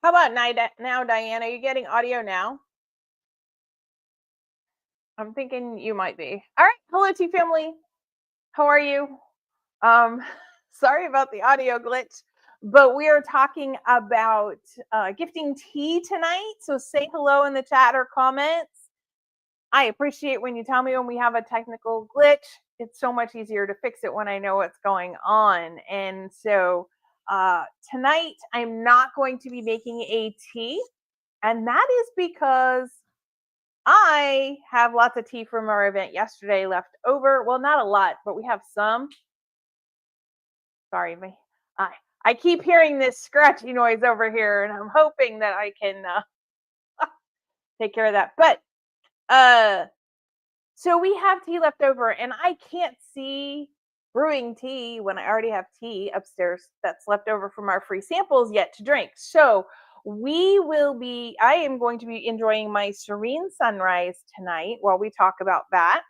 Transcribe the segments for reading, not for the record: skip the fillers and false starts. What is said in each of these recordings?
How about now, Diane? Are you getting audio now? I'm thinking you might be. All right. Hello, Tea family. How are you? Um, sorry about the audio glitch, but we are talking about gifting tea tonight. So say hello in the chat or comments. I appreciate when you tell me when we have a technical glitch. It's so much easier to fix it when I know what's going on. And so tonight, I'm not going to be making a tea. And that is because I have lots of tea from our event yesterday left over. Well, not a lot, but we have some. Sorry, I, I keep hearing this scratchy noise over here, and I'm hoping that I can take care of that. But so we have tea left over, and I can't see brewing tea when I already have tea upstairs that's left over from our free samples yet to drink. So I am going to be enjoying my serene sunrise tonight while we talk about that.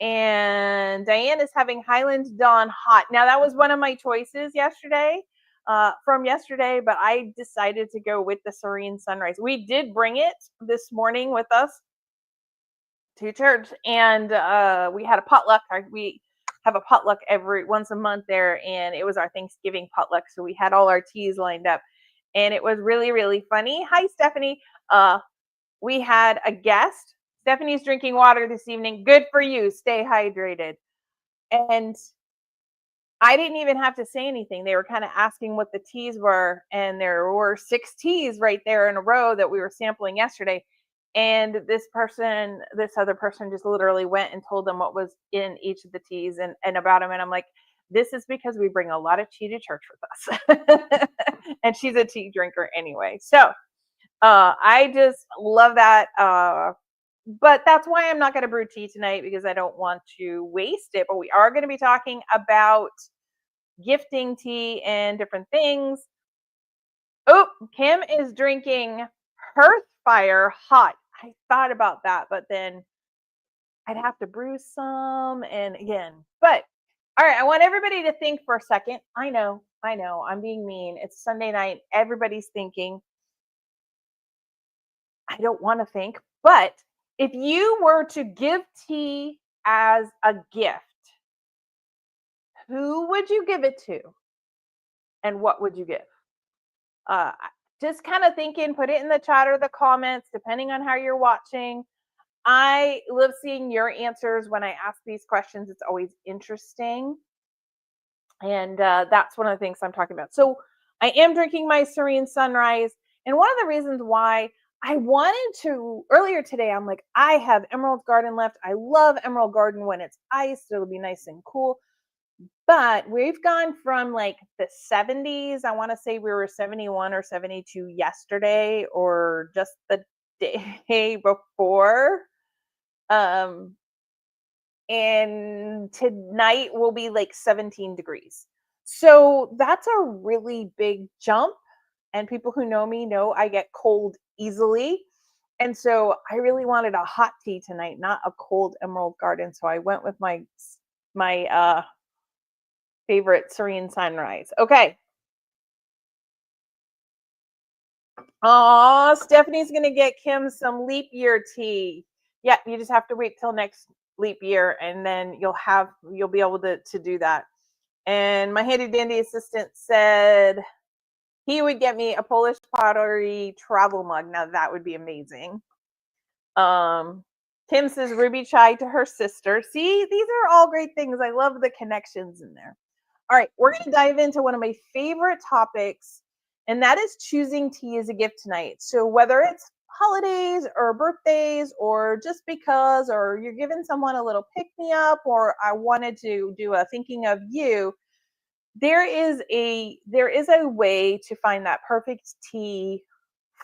And Diane is having Highland Dawn hot. Now, that was one of my choices from yesterday, but I decided to go with the serene sunrise. We did bring it this morning with us to church, and we had a potluck. We have a potluck every once a month there, and it was our Thanksgiving potluck. So we had all our teas lined up, and it was really, really funny. Hi, Stephanie. We had a guest. Stephanie's drinking water this evening. Good for you. Stay hydrated. And I didn't even have to say anything. They were kind of asking what the teas were, and there were 6 teas right there in a row that we were sampling yesterday. And this other person just literally went and told them what was in each of the teas and about them. And I'm like, this is because we bring a lot of tea to church with us. And she's a tea drinker anyway. So I just love that. But that's why I'm not going to brew tea tonight, because I don't want to waste it. But we are going to be talking about gifting tea and different things. Oh, Kim is drinking Hearth Fire hot. I thought about that, but then I'd have to brew some and again. But all right, I want everybody to think for a second. I know, I'm being mean. It's Sunday night. Everybody's thinking. I don't want to think, but if you were to give tea as a gift, who would you give it to? And what would you give? Uh, just kind of thinking, put it in the chat or the comments, depending on how you're watching. I love seeing your answers when I ask these questions. It's always interesting. And that's one of the things I'm talking about. So I am drinking my Serene Sunrise. And one of the reasons why I wanted to, earlier today, I'm like, I have Emerald Garden left. I love Emerald Garden when it's iced. It'll be nice and cool. But we've gone from like the 70s. I want to say we were 71 or 72 yesterday, or just the day before. And tonight will be like 17 degrees. So that's a really big jump. And people who know me know I get cold easily. And so I really wanted a hot tea tonight, not a cold Emerald Garden. So I went with my favorite Serene Sunrise. Okay. Oh, Stephanie's gonna get Kim some leap year tea. Yeah, you just have to wait till next leap year, and then you'll be able to do that. And my handy dandy assistant said he would get me a Polish pottery travel mug. Now that would be amazing. Kim says ruby chai to her sister. See, these are all great things. I love the connections in there. All right, we're going to dive into one of my favorite topics, and that is choosing tea as a gift tonight. So whether it's holidays or birthdays, or just because, or you're giving someone a little pick me up, or I wanted to do a thinking of you, there is a way to find that perfect tea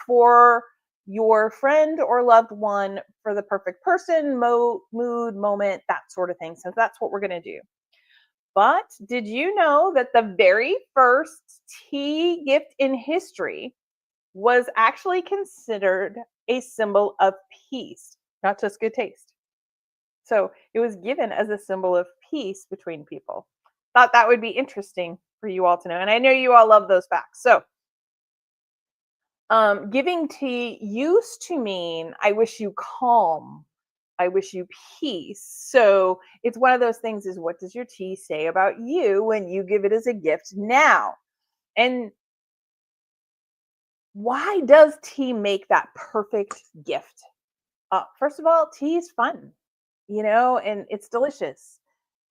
for your friend or loved one, for the perfect person, mood, moment, that sort of thing. So that's what we're going to do. But did you know that the very first tea gift in history was actually considered a symbol of peace, not just good taste? So it was given as a symbol of peace between people. Thought that would be interesting for you all to know. And I know you all love those facts. So Giving tea used to mean I wish you calm. I wish you peace. So it's one of those things is what does your tea say about you when you give it as a gift now? And why does tea make that perfect gift? First of all, tea is fun, and it's delicious.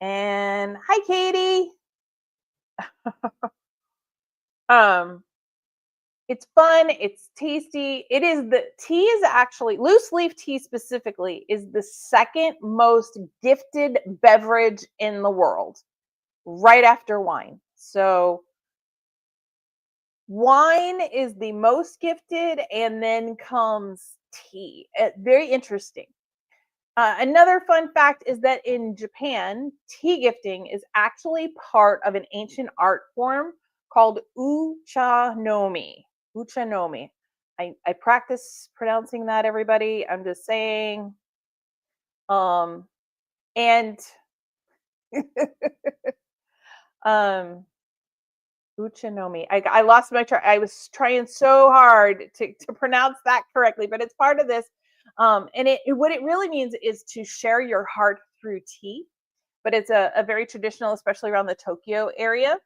And hi, Katie. Um, it's fun, it's tasty. It is the tea is actually loose leaf tea specifically is the second most gifted beverage in the world, right after wine. So wine is the most gifted, and then comes tea. Very interesting. Another fun fact is that in Japan, tea gifting is actually part of an ancient art form called uchanomi. Uchanomi. I practice pronouncing that, everybody. I'm just saying. And um, Uchanomi. I lost my track. I was trying so hard to pronounce that correctly, but it's part of this. And what it really means is to share your heart through tea, but it's a very traditional, especially around the Tokyo area.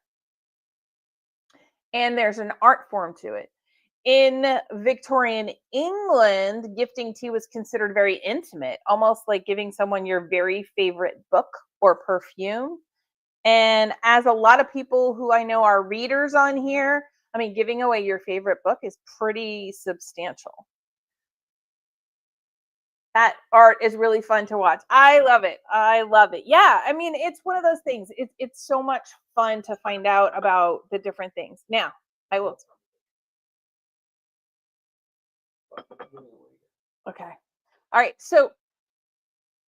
And there's an art form to it. In Victorian England, gifting tea was considered very intimate, almost like giving someone your very favorite book or perfume. And as a lot of people who I know are readers on here, I mean, giving away your favorite book is pretty substantial. That art is really fun to watch. I love it. I love it. Yeah, I mean, it's one of those things. It's so much fun to find out about the different things. Now, I will. Okay. All right. So,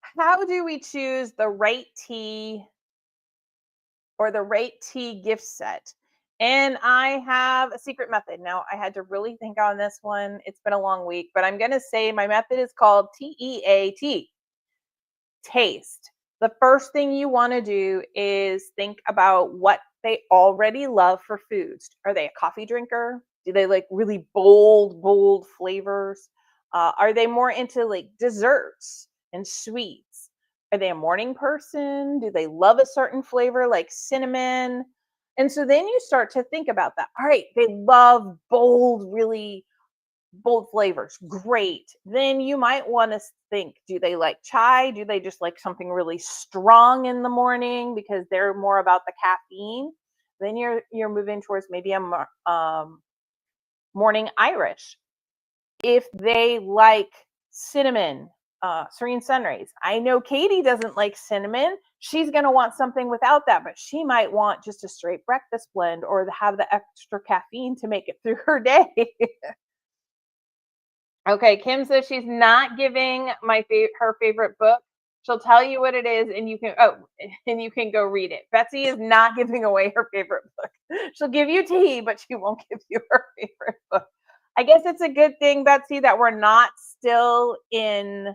how do we choose the right tea or the right tea gift set? And I have a secret method. Now, I had to really think on this one. It's been a long week, but I'm going to say my method is called TEAT, taste. The first thing you want to do is think about what they already love for foods. Are they a coffee drinker? Do they like really bold flavors? Are they more into like desserts and sweets? Are they a morning person? Do they love a certain flavor like cinnamon? And so then you start to think about that. All right, they love bold, really bold flavors. Great. Then you might want to think, do they like chai? Do they just like something really strong in the morning because they're more about the caffeine? Then you're moving towards maybe a morning Irish. If they like cinnamon, serene sunrays. I know Katie doesn't like cinnamon. She's going to want something without that, but she might want just a straight breakfast blend or have the extra caffeine to make it through her day. Okay, Kim says she's not giving her favorite book. She'll tell you what it is, and and you can go read it. Betsy is not giving away her favorite book. She'll give you tea, but she won't give you her favorite book. I guess it's a good thing, Betsy, that we're not still in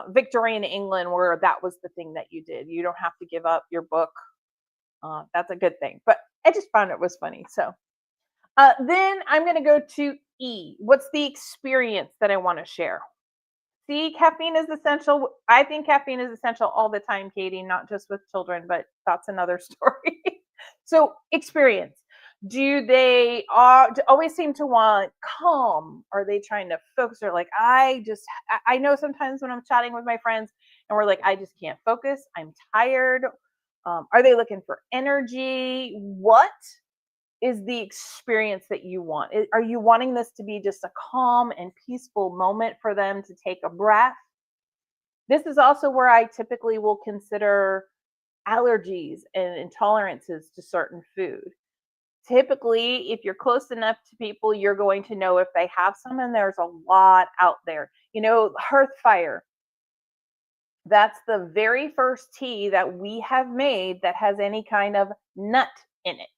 Victorian England where that was the thing that you did. You don't have to give up your book. That's a good thing. But I just found it was funny. So then I'm going to go to E. What's the experience that I want to share? See, caffeine is essential. I think caffeine is essential all the time, Katie, not just with children, but that's another story. So, experience. Do they always seem to want calm? Are they trying to focus? Or like, I know sometimes when I'm chatting with my friends and we're like, I just can't focus. I'm tired. Are they looking for energy? What is the experience that you want? Are you wanting this to be just a calm and peaceful moment for them to take a breath? This is also where I typically will consider allergies and intolerances to certain food. Typically, if you're close enough to people, you're going to know if they have some, and there's a lot out there. Hearth fire. That's the very first tea that we have made that has any kind of nut in it.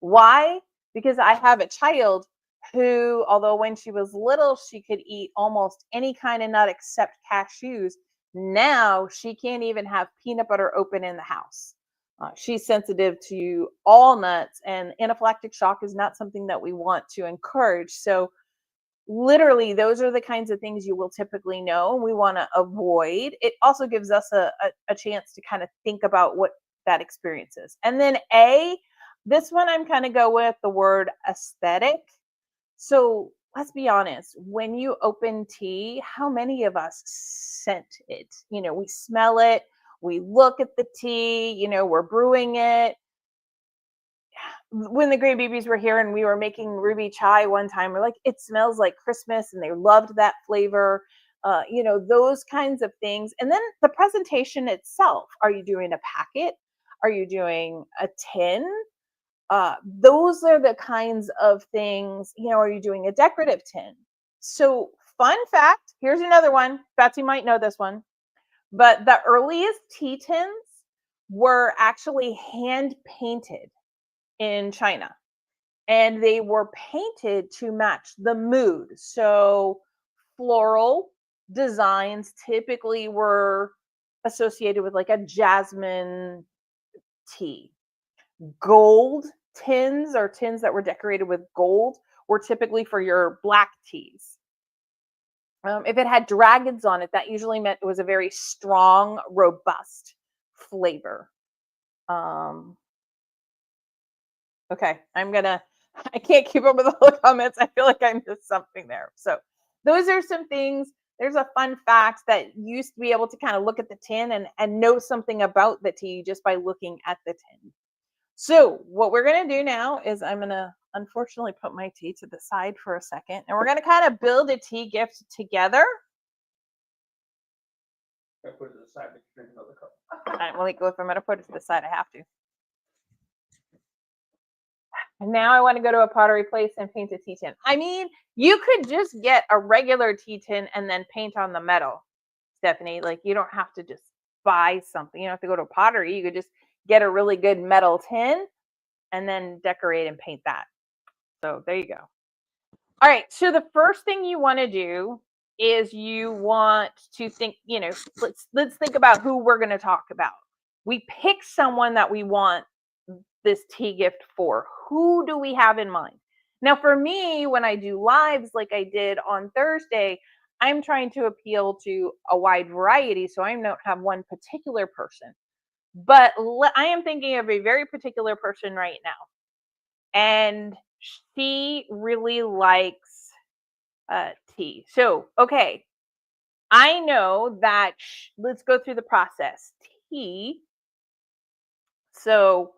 Why? Because I have a child who, although when she was little, she could eat almost any kind of nut except cashews. Now she can't even have peanut butter open in the house. She's sensitive to all nuts, and anaphylactic shock is not something that we want to encourage. So, literally, those are the kinds of things you will typically know we want to avoid. It also gives us a chance to kind of think about what that experience is. And then this one I'm kind of go with the word aesthetic. So let's be honest, when you open tea, how many of us scent it? We smell it, we look at the tea, we're brewing it. When the Gray Babies were here and we were making ruby chai one time, we're like, it smells like Christmas, and they loved that flavor. Those kinds of things. And then the presentation itself. Are you doing a packet? Are you doing a tin? Those are the kinds of things, are you doing a decorative tin? So, fun fact, here's another one. Betsy might know this one, but the earliest tea tins were actually hand painted in China, and they were painted to match the mood. So, floral designs typically were associated with like a jasmine tea. Gold tins, or tins that were decorated with gold, were typically for your black teas. If it had dragons on it, that usually meant it was a very strong, robust flavor. Okay, I can't keep up with all the comments. I feel like I missed something there. So those are some things. There's a fun fact that you used to be able to kind of look at the tin and know something about the tea just by looking at the tin. So what we're going to do now is I'm going to unfortunately put my tea to the side for a second, and we're going to kind of build a tea gift together. I put it to the side, but you drink another cup. All right, well, if I'm going to put it to the side, I have to. And now I want to go to a pottery place and paint a tea tin. I mean, you could just get a regular tea tin and then paint on the metal, Stephanie. Like, you don't have to just buy something. You don't have to go to a pottery. You could just get a really good metal tin and then decorate and paint that. So there you go. All right. So the first thing you want to do is you want to think, let's think about who we're going to talk about. We pick someone that we want this tea gift for. Who do we have in mind? Now, for me, when I do lives like I did on Thursday, I'm trying to appeal to a wide variety. So I don't have one particular person, but I am thinking of a very particular person right now. And she really likes tea. So, okay, I know that, let's go through the process. Tea. So,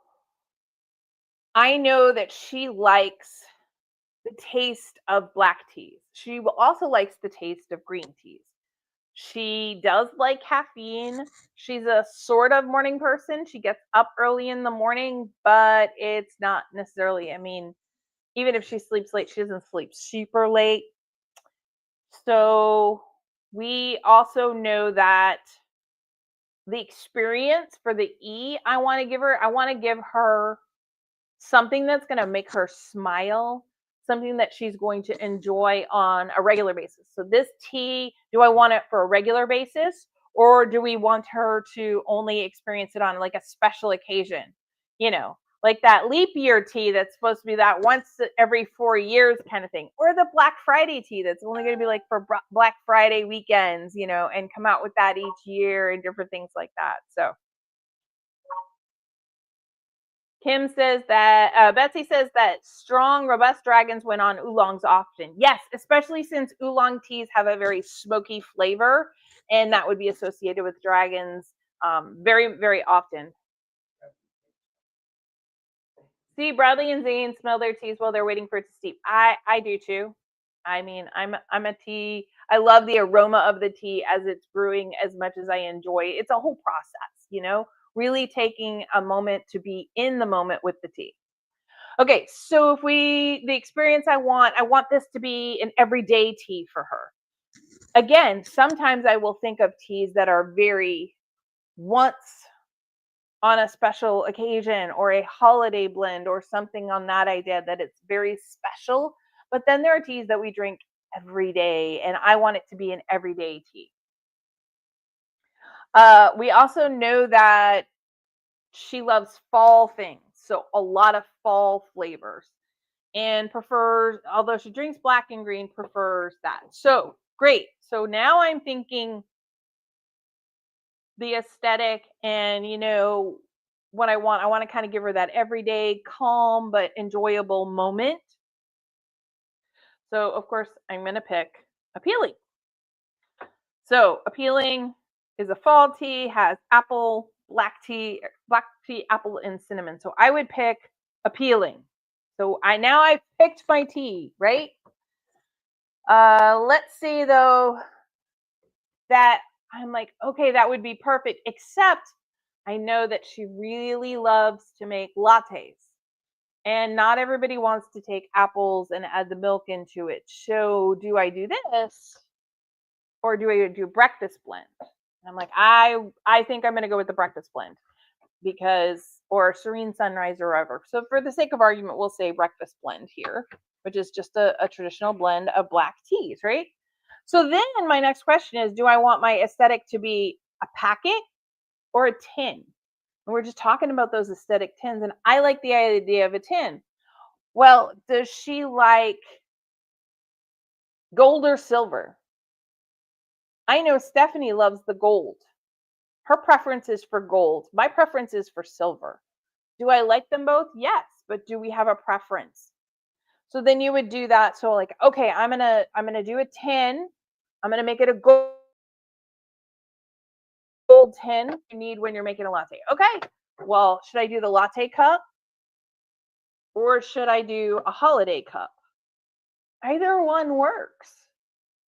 I know that she likes the taste of black teas. She also likes the taste of green teas. She does like caffeine. She's a sort of morning person. She gets up early in the morning, but it's not necessarily, even if she sleeps late, she doesn't sleep super late. So we also know that the experience for the I want to give her something that's going to make her smile, something that she's going to enjoy on a regular basis. So this tea, do I want it for a regular basis, or do we want her to only experience it on like a special occasion? Like that leap year tea that's supposed to be that once every 4 years kind of thing, or the Black Friday tea that's only going to be like for Black Friday weekends, and come out with that each year and different things like that. So Kim says that, Betsy says that strong, robust dragons went on oolongs often. Yes, especially since oolong teas have a very smoky flavor, and that would be associated with dragons very, very often. See, Bradley and Zane smell their teas while they're waiting for it to steep. I do too. I'm a tea. I love the aroma of the tea as it's brewing as much as I enjoy. It's a whole process, really taking a moment to be in the moment with the tea. Okay, so the experience I want this to be an everyday tea for her. Again, sometimes I will think of teas that are very once on a special occasion or a holiday blend or something on that idea that it's very special. But then there are teas that we drink every day, and I want it to be an everyday tea. We also know that she loves fall things, so a lot of fall flavors, and prefers, although she drinks black and green, prefers that. So great. So now I'm thinking the aesthetic, and what I want to kind of give her that everyday calm but enjoyable moment. So of course I'm going to pick appealing. So appealing is a fall tea, has apple, black tea, apple, and cinnamon. So I would pick appealing. So I've picked my tea, right? Let's see though that I'm like, okay, that would be perfect, except I know that she really loves to make lattes. And not everybody wants to take apples and add the milk into it. So do I do this, or do I do breakfast blend? And I'm like, I think I'm going to go with the breakfast blend, because, or serene sunrise or whatever. So for the sake of argument, we'll say breakfast blend here, which is just a traditional blend of black teas, right? So then my next question is, do I want my aesthetic to be a packet or a tin? And we're just talking about those aesthetic tins, and I like the idea of a tin. Well, does she like gold or silver? I know Stephanie loves the gold. Her preference is for gold. My preference is for silver. Do I like them both? Yes, but do we have a preference? So then you would do that. So like, okay, I'm gonna do a tin. I'm gonna make it a gold tin you need when you're making a latte. Okay. Well, should I do the latte cup, or should I do a holiday cup? Either one works.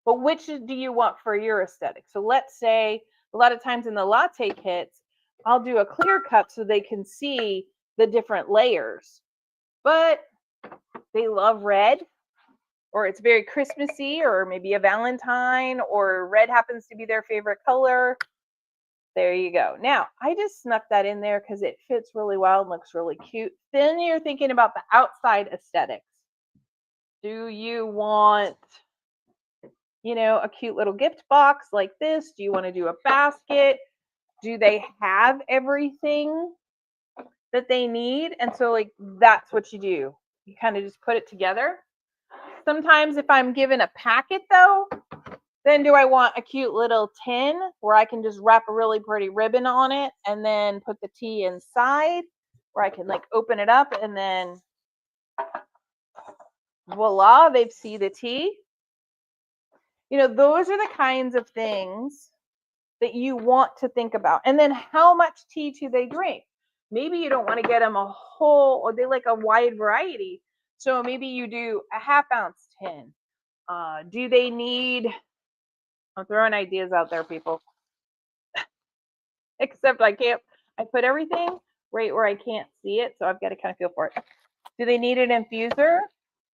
But which do you want for your aesthetic? So let's say a lot of times in the latte kits, I'll do a clear cup so they can see the different layers. But they love red, or it's very Christmassy, or maybe a Valentine, or red happens to be their favorite color. There you go. Now, I just snuck that in there because it fits really well and looks really cute. Then you're thinking about the outside aesthetics. Do you want, a cute little gift box like this? Do you want to do a basket? Do they have everything that they need? And so, like, that's what you do. You kind of just put it together. Sometimes if I'm given a packet though, then do I want a cute little tin where I can just wrap a really pretty ribbon on it and then put the tea inside, where I can like open it up and then voila, they've see the tea. Those are the kinds of things that you want to think about. And then how much tea do they drink? Maybe you don't want to get them a whole, or they like a wide variety. So maybe you do a half-ounce tin. Do they need, I'm throwing ideas out there, people. Except I put everything right where I can't see it. So I've got to kind of feel for it. Do they need an infuser?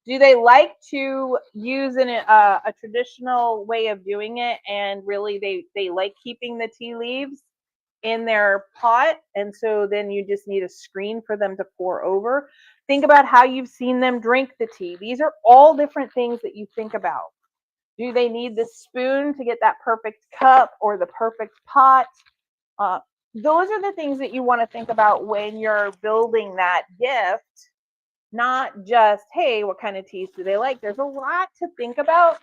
Do they like to use a traditional way of doing it, and really they like keeping the tea leaves in their pot, and so then you just need a screen for them to pour over? Think about how you've seen them drink the tea. These are all different things that you think about. Do they need the spoon to get that perfect cup or the perfect pot? Uh, those are the things that you want to think about when you're building that gift. Not just, hey, what kind of teas do they like? There's a lot to think about.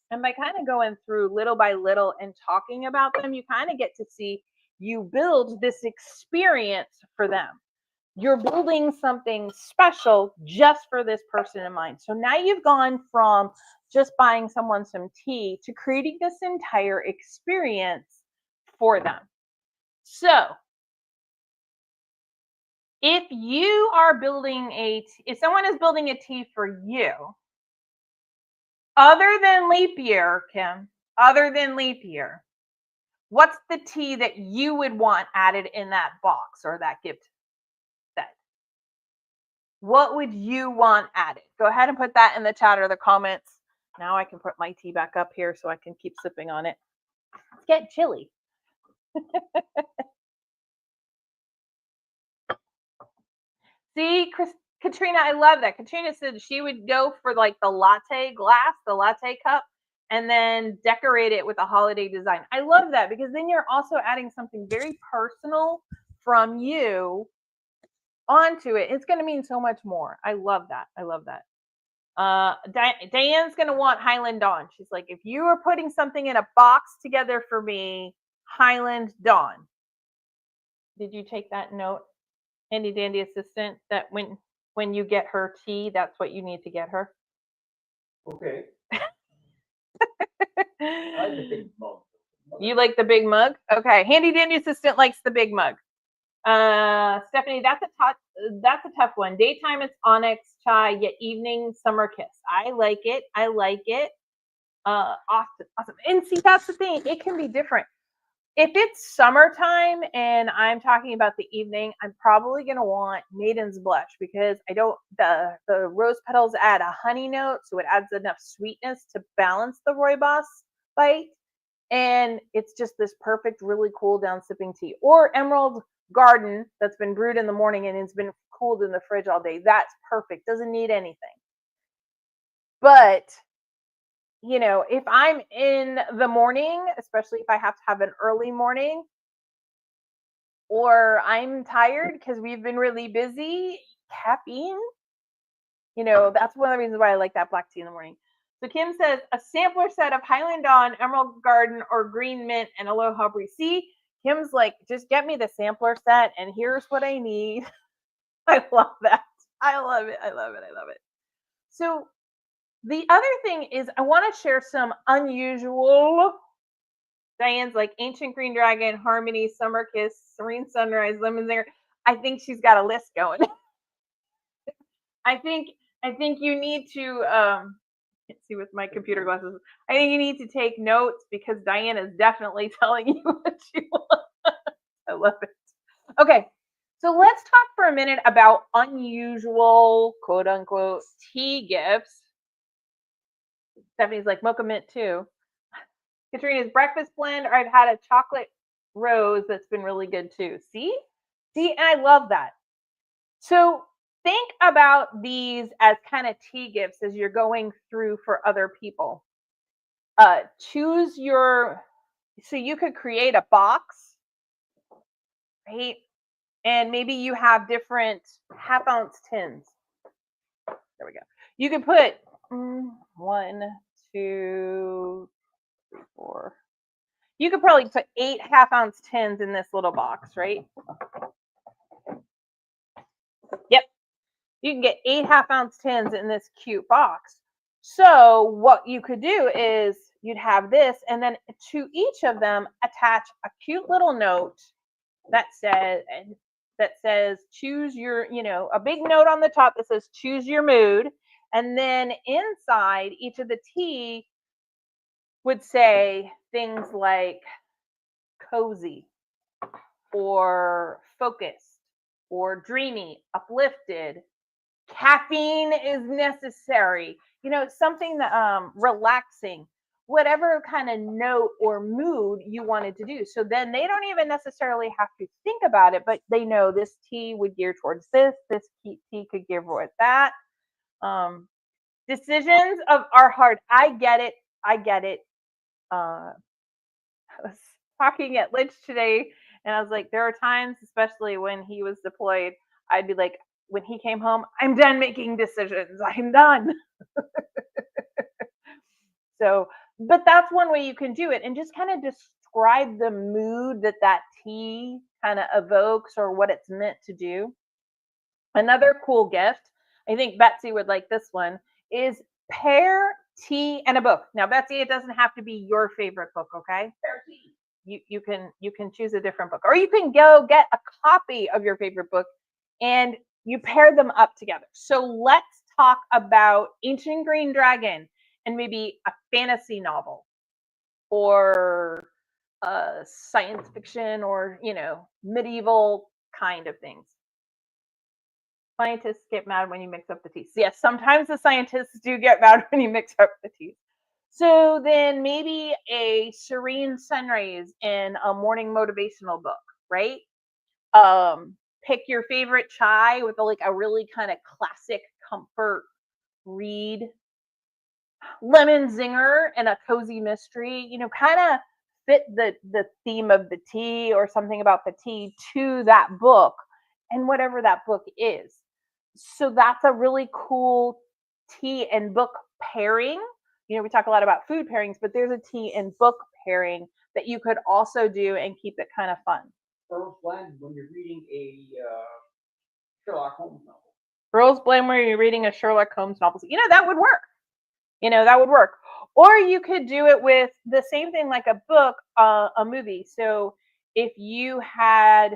And by kind of going through little by little and talking about them, you kind of get to see you build this experience for them. You're building something special just for this person in mind. So now you've gone from just buying someone some tea to creating this entire experience for them. So if someone is building a tea for you, other than leap year, Kim, other than leap year, what's the tea that you would want added in that box or that gift set? What would you want added? Go ahead and put that in the chat or the comments. Now I can put my tea back up here so I can keep sipping on it. It's getting chilly. See, Katrina, I love that. Katrina said she would go for like the latte glass, the latte cup, and then decorate it with a holiday design. I love that, because then you're also adding something very personal from you onto it. It's going to mean so much more. I love that. I love that. Diane's going to want Highland Dawn. She's like, if you are putting something in a box together for me, Highland Dawn. Did you take that note, handy dandy assistant, that when you get her tea, that's what you need to get her? Okay. I like the big mug. You like the big mug? Okay. Handy dandy assistant likes the big mug. Stephanie, that's a tough one. Daytime it's onyx chai, yet evening summer kiss. I like it. I like it. Awesome. And see, that's the thing. It can be different. If it's summertime and I'm talking about the evening, I'm probably gonna want Maiden's Blush, because the rose petals add a honey note, so it adds enough sweetness to balance the rooibos bite. And it's just this perfect, really cool down sipping tea. Or Emerald Garden that's been brewed in the morning and it's been cooled in the fridge all day. That's perfect. Doesn't need anything. But if I'm in the morning, especially if I have to have an early morning, or I'm tired because we've been really busy, caffeine, that's one of the reasons why I like that black tea in the morning. So Kim says, a sampler set of Highland Dawn, Emerald Garden, or Green Mint and Aloha Brie. See, Kim's like, just get me the sampler set and here's what I need. I love that. I love it. I love it. I love it. So the other thing is, I want to share some unusual. Diane's like Ancient Green Dragon, Harmony, Summer Kiss, Serene Sunrise, Lemon Zinger. I think she's got a list going. I think you need to can't see with my computer glasses. I think you need to take notes, because Diane is definitely telling you what you want. I love it. Okay, so let's talk for a minute about unusual, quote unquote, tea gifts. Stephanie's like, mocha mint too. Katrina's breakfast blend, or I've had a chocolate rose that's been really good too. See, and I love that. So think about these as kind of tea gifts as you're going through for other people. Choose so you could create a box, right? And maybe you have different half-ounce tins. There we go. You can put 1, 2, 3, 4. You could probably put 8 half-ounce tins in this little box, right? Yep. You can get 8 half-ounce tins in this cute box. So what you could do is you'd have this, and then to each of them attach a cute little note that says choose your, a big note on the top that says choose your mood. And then inside each of the tea would say things like cozy, or focused, or dreamy, uplifted. Caffeine is necessary. Something that relaxing, whatever kind of note or mood you wanted to do. So then they don't even necessarily have to think about it, but they know this tea would gear towards this tea could gear towards that. Decisions are hard. I get it. I was talking at lunch today, and I was like, there are times, especially when he was deployed, I'd be like, when he came home, I'm done making decisions. I'm done. So, but that's one way you can do it, and just kind of describe the mood that tea kind of evokes, or what it's meant to do. Another cool gift, I think Betsy would like this one, is pair tea and a book. Now, Betsy, it doesn't have to be your favorite book, okay? You can choose a different book, or you can go get a copy of your favorite book and you pair them up together. So let's talk about Ancient Green Dragon and maybe a fantasy novel, or science fiction, or medieval kind of things. Scientists get mad when you mix up the teas. Yes, sometimes the scientists do get mad when you mix up the teas. So then maybe a serene sunrise in a morning motivational book, right? Pick your favorite chai with a really kind of classic comfort read. Lemon zinger and a cozy mystery, kind of fit the theme of the tea or something about the tea to that book and whatever that book is. So that's a really cool tea and book pairing. We talk a lot about food pairings, but there's a tea and book pairing that you could also do and keep it kind of fun. Earl's Blend when you're reading a Sherlock Holmes novel. Earl's Blend where you're reading a Sherlock Holmes novel. That would work. That would work. Or you could do it with the same thing like a book, a movie. So if you had,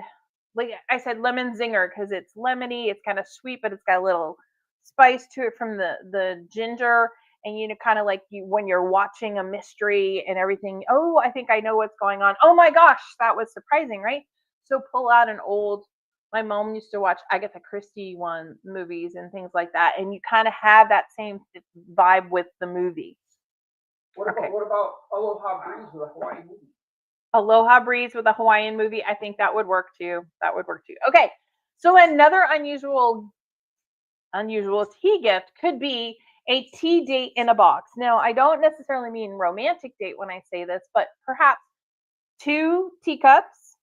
like I said, lemon zinger because it's lemony, it's kind of sweet, but it's got a little spice to it from the ginger. And kind of like when you're watching a mystery and everything. Oh, I think I know what's going on. Oh my gosh, that was surprising, right? So pull out an old. My mom used to watch Agatha Christie movies and things like that, and you kind of have that same vibe with the movie. What about Aloha Breeze with a Hawaiian movie? Aloha Breeze with a Hawaiian movie. I think that would work too. Okay, so another unusual tea gift could be a tea date in a box. Now, I don't necessarily mean romantic date when I say this, but perhaps 2 teacups,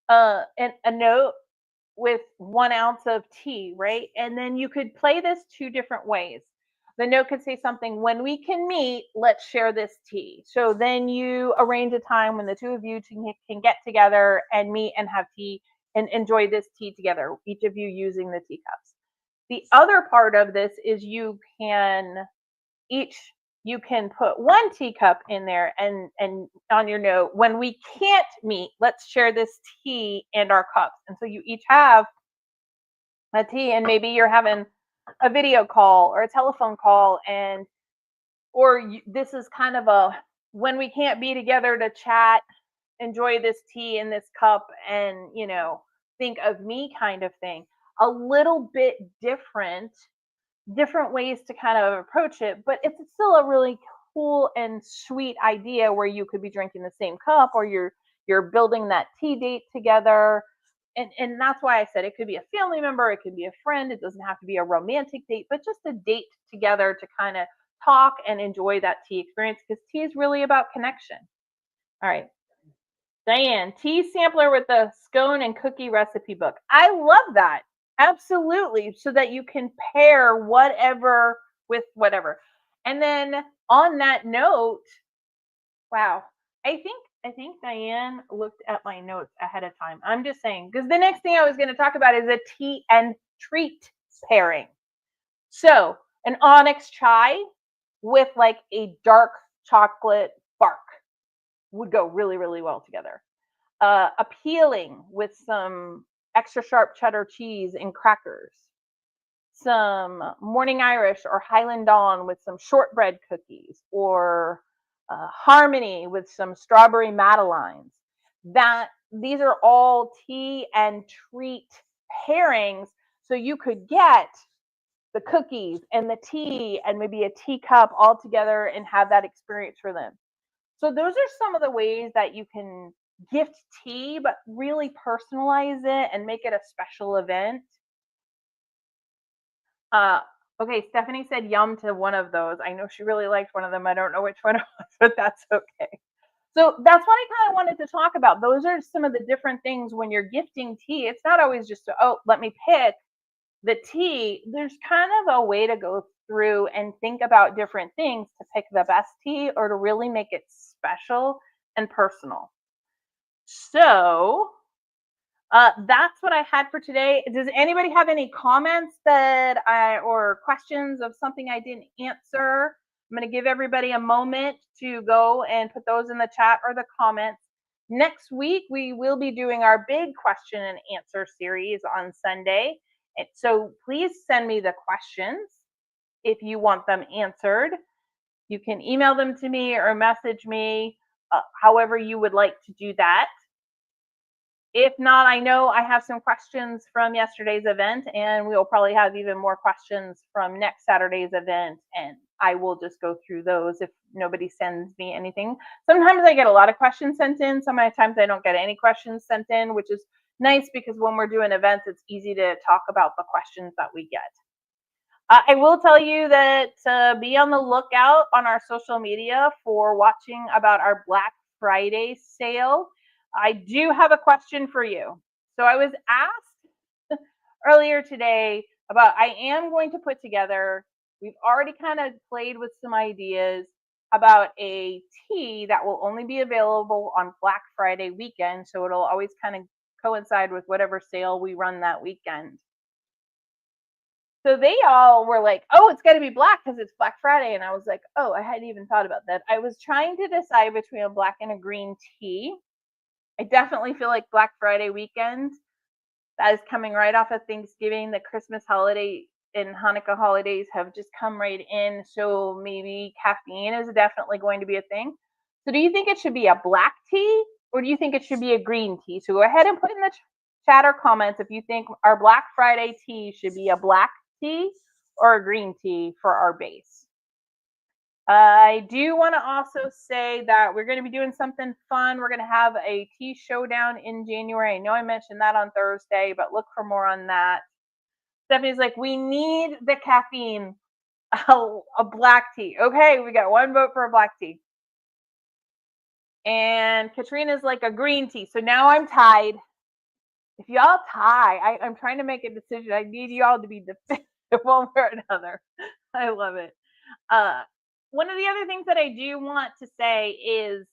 and a note with 1 ounce of tea, right? And then you could play this 2 different ways. The note could say something, when we can meet, let's share this tea. So then you arrange a time when the 2 of you can get together and meet and have tea and enjoy this tea together, each of you using the teacups. The other part of this is you can put 1 teacup in there and on your note, when we can't meet, let's share this tea and our cups. And so you each have a tea, and maybe you're having a video call or a telephone call, this is kind of a when we can't be together to chat, enjoy this tea in this cup and think of me kind of thing. A little bit different ways to kind of approach it, but it's still a really cool and sweet idea where you could be drinking the same cup, or you're building that tea date together. And that's why I said it could be a family member, it could be a friend, it doesn't have to be a romantic date, but just a date together to kind of talk and enjoy that tea experience, because tea is really about connection. All right, Diane, tea sampler with the scone and cookie recipe book. I love that. Absolutely. So that you can pair whatever with whatever. And then on that note, wow, I think Diane looked at my notes ahead of time. I'm just saying, because the next thing I was going to talk about is a tea and treat pairing. So an onyx chai with like a dark chocolate bark would go really, really well together. A peeling with some extra sharp cheddar cheese and crackers. Some Morning Irish or Highland Dawn with some shortbread cookies, or Harmony with some strawberry madeleines. These are all tea and treat pairings. So you could get the cookies and the tea and maybe a teacup all together and have that experience for them. So those are some of the ways that you can gift tea, but really personalize it and make it a special event. Okay, Stephanie said yum to one of those. I know she really liked one of them. I don't know which one it was, but that's okay. So that's what I kind of wanted to talk about. Those are some of the different things when you're gifting tea. It's not always just, let me pick the tea. There's kind of a way to go through and think about different things to pick the best tea or to really make it special and personal. So that's what I had for today. Does anybody have any comments or questions of something I didn't answer? I'm going to give everybody a moment to go and put those in the chat or the comments. Next week, we will be doing our big question and answer series on Sunday. So please send me the questions if you want them answered. You can email them to me or message me, however you would like to do that. If not, I know I have some questions from yesterday's event, and we'll probably have even more questions from next Saturday's event, and I will just go through those if nobody sends me anything. Sometimes I get a lot of questions sent in. Sometimes I don't get any questions sent in, which is nice because when we're doing events, it's easy to talk about the questions that we get. I will tell you that be on the lookout on our social media for watching about our Black Friday sale. I do have a question for you. So I was asked earlier today about I am going to put together, we've already kind of played with some ideas about a tea that will only be available on Black Friday weekend. So it'll always kind of coincide with whatever sale we run that weekend. So they all were like, oh, it's got to be black because it's Black Friday. And I was like, oh, I hadn't even thought about that. I was trying to decide between a black and a green tea. I definitely feel like Black Friday weekend, that is coming right off of Thanksgiving. The Christmas holiday and Hanukkah holidays have just come right in. So maybe caffeine is definitely going to be a thing. So do you think it should be a black tea or do you think it should be a green tea? So go ahead and put in the chat or comments if you think our Black Friday tea should be a black tea or a green tea for our base. I do want to also say that we're going to be doing something fun. We're going to have a tea showdown in January. I know I mentioned that on Thursday, but look for more on that. Stephanie's like, we need the caffeine, a black tea. Okay, we got one vote for a black tea. And Katrina's like a green tea. So now I'm tied. If y'all tie, I'm trying to make a decision. I need y'all to be definitive one way or another. I love it. One of the other things that I do want to say is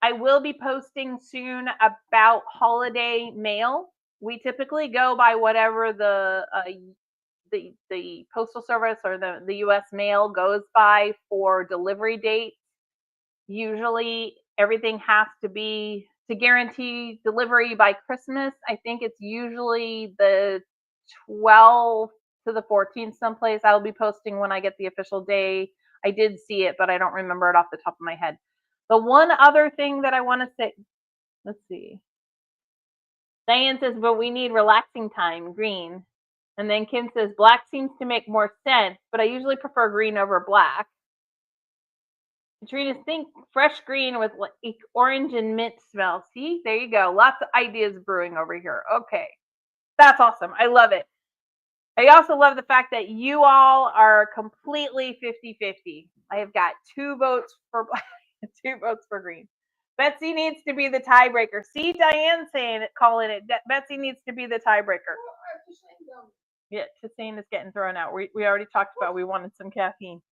I will be posting soon about holiday mail. We typically go by whatever the postal service or the U.S. mail goes by for delivery dates. Usually everything has to be to guarantee delivery by Christmas. I think it's usually the 12th to the 14th someplace. I'll be posting when I get the official day. I did see it, but I don't remember it off the top of my head. The one other thing that I want to say, let's see. Diane says, but we need relaxing time, green. And then Kim says, black seems to make more sense, but I usually prefer green over black. Katrina, think fresh green with like orange and mint smell. See, there you go. Lots of ideas brewing over here. Okay, that's awesome. I love it. I also love the fact that you all are completely 50-50. I have got 2 votes for black, 2 votes for green. Betsy needs to be the tiebreaker. See, Diane saying it, calling it. Betsy needs to be the tiebreaker. Yeah, Chastain is getting thrown out. We already talked about we wanted some caffeine.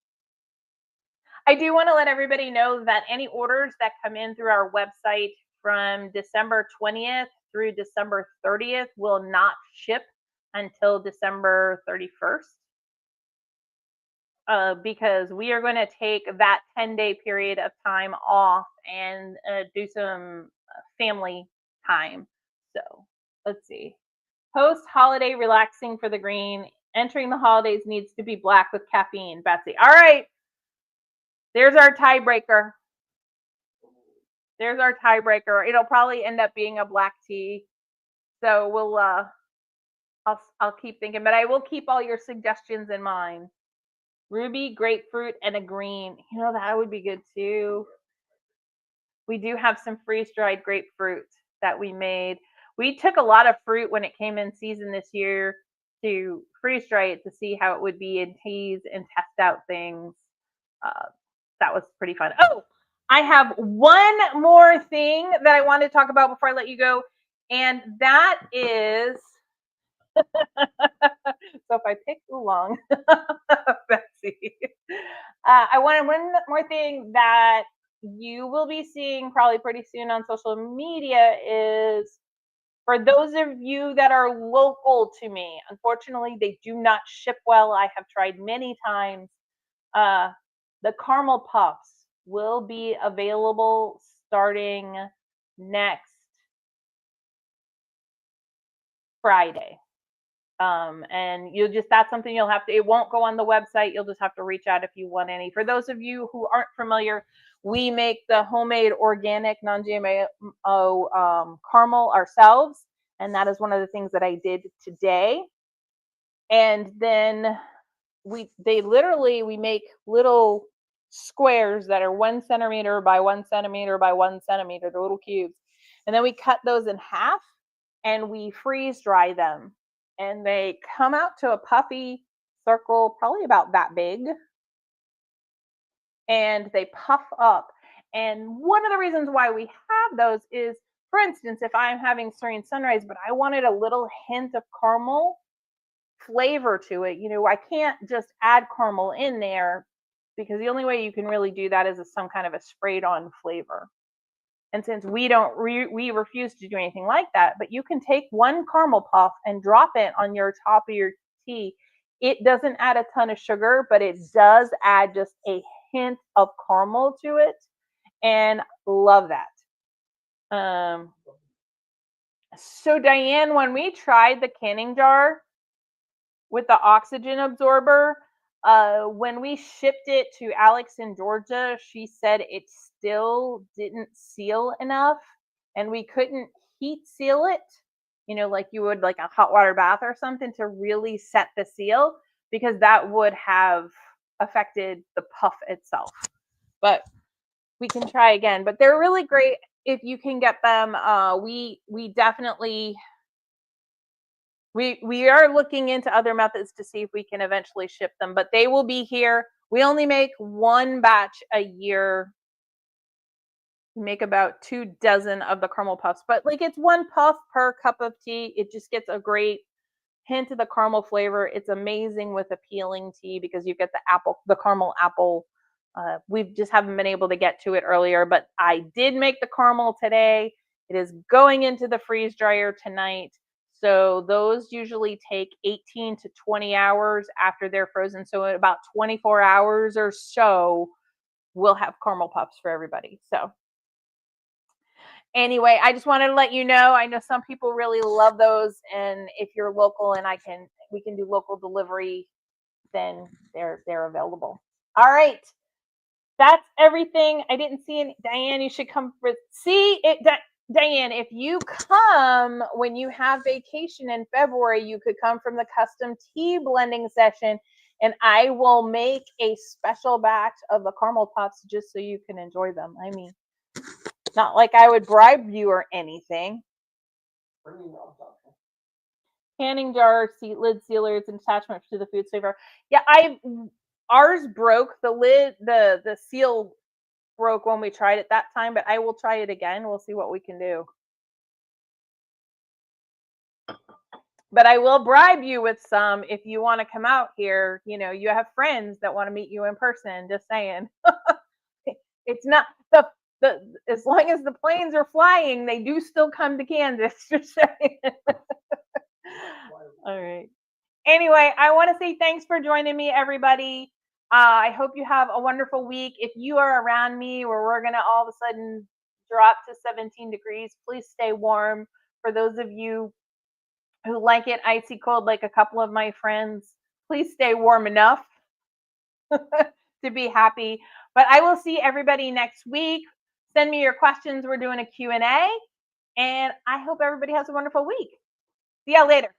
I do want to let everybody know that any orders that come in through our website from December 20th through December 30th will not ship until December 31st. Because we are going to take that 10-day period of time off and do some family time. So let's see. Post-holiday relaxing for the green. Entering the holidays needs to be black with caffeine, Betsy. All right. There's our tiebreaker. There's our tiebreaker. It'll probably end up being a black tea. So we'll I'll keep thinking, but I will keep all your suggestions in mind. Ruby, grapefruit, and a green. You know, that would be good too. We do have some freeze-dried grapefruit that we made. We took a lot of fruit when it came in season this year to freeze dry it to see how it would be in teas and test out things. That was pretty fun. Oh, I have one more thing that I wanted to talk about before I let you go, and that is so if I pick oolong, Betsy, I wanted one more thing that you will be seeing probably pretty soon on social media is for those of you that are local to me, unfortunately, they do not ship well. I have tried many times. The caramel puffs will be available starting next Friday. And that's something you'll have to, it won't go on the website. You'll just have to reach out if you want any. For those of you who aren't familiar, we make the homemade organic non-GMO caramel ourselves. And that is one of the things that I did today. And then we make little squares that are 1 centimeter by 1 centimeter by 1 centimeter, the little cubes. And then we cut those in half and we freeze dry them. And they come out to a puffy circle, probably about that big. And they puff up. And one of the reasons why we have those is, for instance, if I'm having Serene Sunrise, but I wanted a little hint of caramel flavor to it, I can't just add caramel in there because the only way you can really do that is some kind of a sprayed on flavor. And since we don't, we refuse to do anything like that, but you can take one caramel puff and drop it on your top of your tea. It doesn't add a ton of sugar, but it does add just a hint of caramel to it, and love that. So Diane, when we tried the canning jar with the oxygen absorber, when we shipped it to Alex in Georgia, she said it still didn't seal enough, and we couldn't heat seal it, like you would like a hot water bath or something to really set the seal, because that would have affected the puff itself. But we can try again. But they're really great if you can get them. We definitely we are looking into other methods to see if we can eventually ship them, but they will be here. We only make one batch a year. We make about 2 dozen of the caramel puffs, but like it's one puff per cup of tea. It just gets a great hint of the caramel flavor. It's amazing with a peeling tea because you get the caramel apple. We just haven't been able to get to it earlier, but I did make the caramel today. It is going into the freeze dryer tonight. So those usually take 18 to 20 hours after they're frozen. So in about 24 hours or so, we'll have caramel puffs for everybody. So anyway, I just wanted to let you know. I know some people really love those, and if you're local and we can do local delivery, then they're available. All right. That's everything. I didn't see any. Diane, you should come for Diane, if you come when you have vacation in February, you could come from the custom tea blending session, and I will make a special batch of the caramel puffs just so you can enjoy them. I mean, not like I would bribe you or anything. Canning jar, lid sealers, and attachment to the food saver. Yeah, ours broke. The lid, the seal broke when we tried it that time, but I will try it again. We'll see what we can do. But I will bribe you with some if you want to come out here. You have friends that want to meet you in person. Just saying. It's not the as long as the planes are flying, they do still come to Kansas. Just saying. All right. Anyway, I want to say thanks for joining me, everybody. I hope you have a wonderful week. If you are around me where we're going to all of a sudden drop to 17 degrees, please stay warm. For those of you who like it icy cold, like a couple of my friends, please stay warm enough to be happy. But I will see everybody next week. Send me your questions. We're doing a Q&A. And I hope everybody has a wonderful week. See y'all later.